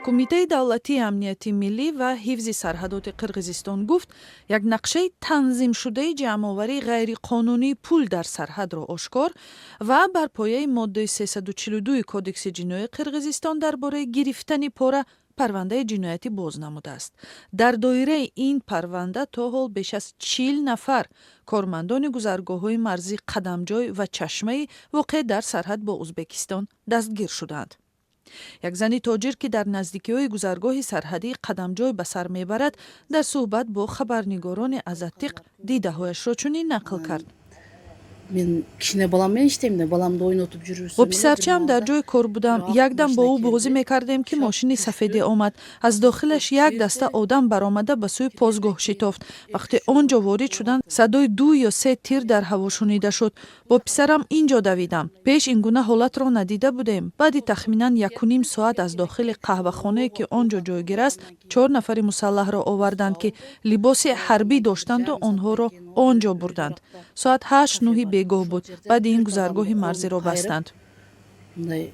کمیته دولتی امنیتی ملی و حفظ سرحدات قرقیزستان گفت یک نقشه تنظیم شده جمع‌آوری غیر قانونی پول در سرحد را آشکار و بر پایه ماده 342 کدکس جنایی قرقیزستان درباره گرفتن پاره پرونده جنایتی باز نموده است. در دایره این پرونده تا حال بیش از 40 نفر کارمندان گذرگاه‌های مرزی قدمجوی و چشمه واقع در سرحد با ازبکستان دستگیر شدند. یک زن تاجر که در نزدیکی‌های گذرگاه سرحدی قدمجوی به سر میبرد در صحبت با خبرنگاران ازاتیق دیده‌هایش را چنین نقل کرد. من کشینه بالامмен işlemde balamda oynatıp жүрürsün. با پسرچم در جای کار بودم. یک دم با او بازی میکردیم که ماشین سفیدی آمد. از داخلش یک دسته آدم برآمده به سوی پاسگاه شتافت. وقتی آنجا وارد شدند صدای 2 یا 3 تیر در هوا شنیده شد. با پسرم اینجا دویدم. پیش این گونه حالت را ندیده بودیم. بعد تخمینا 1.5 ساعت از داخل قهوه‌خانه که آنجا جایگیر است 4 نفر مسلح را آوردند که لباس حربی داشتند و آنها را آنجا بردند. ساعت 8-9 بیگاه بود. بعد این گذرگاه مرزی را بستند. Bunday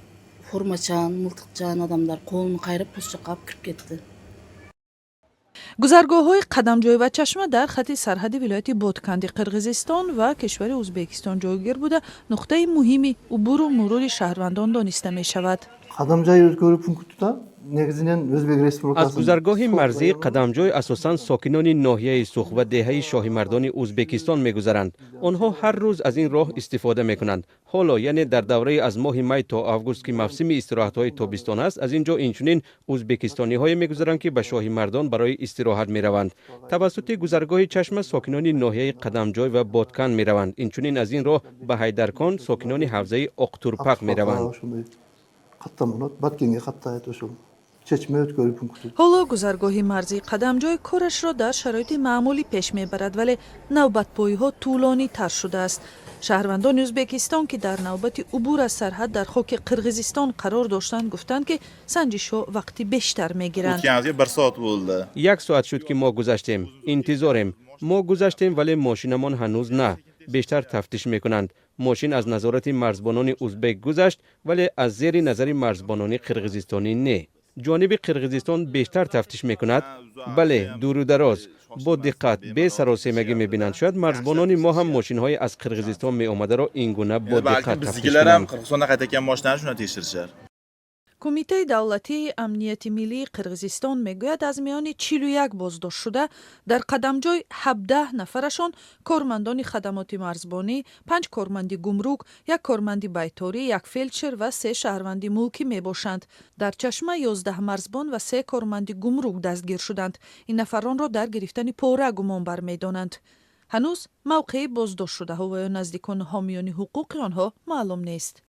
formaçan, mıltıkçan adamlar kolunu qayırıp poşçaqqa alıb kirib ketdi. گذرگاه‌های قدمجوی و چشمه در خط سرحدی ولایت بادکندی قرقیزستان و کشور ازبکستان جایگیر بوده نقطه مهمی عبور و مرور شهروندان دانسته می شود. قدمجوی özgürlük punktu da negizinen Özbek Respublikası. از گذرگاه مرزی قدمجوی اساساً ساکنان ناحیه سوخ و دهه شاهمردان ازبکستان می‌گذرند. آنها هر روز از این راه استفاده می‌کنند. حالا یعنی در دوره از ماه می تا آگوست که موسم استراحت‌های تابستان است، از اینجا اینچنین ازبکستانی‌های می‌گذرند که به شاهمردان برای استراحت می‌روند. توسط گذرگاه چشمه ساکنان ناحیه قدمجوی و بادکن می‌روند. اینچنین از این راه به حیدرکان ساکنان حوزه اقتورپق می‌روند. حالا گذرگاه مرزی قدمجوی کارش را در شرایط معمولی پیش میبرد ولی نوبت‌پایی ها طولانی تر شده است. شهروندان ازبکستان که در نوبت عبور از سرحد در خاک قرقیزستان قرار داشتند گفتند که سنجش ها وقتی بیشتر میگیرند. 1 ساعت شد که ما گذشتیم. انتظاریم. ما گذشتیم ولی ماشینمان هنوز نه. بیشتر تفتیش میکنند. ماشین از نظارت مرزبانان ازبک گذشت ولی از زیر نظر مرزبانان قرقیزستانی نه. جانب قرقیزستان بیشتر تفتیش میکند. بله، دور و دراز با دقت به سراسیمگی میبینند. شاید مرزبانان ما هم ماشین های از قرقیزستان می آمده را این گونه با دقت تفتیش کنند. کمیته دولتی امنیتی ملی قرقیزستان میگوید از میان 41 بازداشت شده در قدمجوی 17 نفرشان کارمندان خدمات مرزبانی، 5 کارمند گمرک، 1 کارمند بیتاری، 1 فیلچر و 3 شهروند ملکی میباشند. در چشمه 11 مرزبان و 3 کارمند گمرک دستگیر شدند. این نفران را در گرفتن پاره گمان برمیدانند. هنوز موقع بازداشت شده ها و نزدیکان حامیان حقوق آنها معلوم نیست.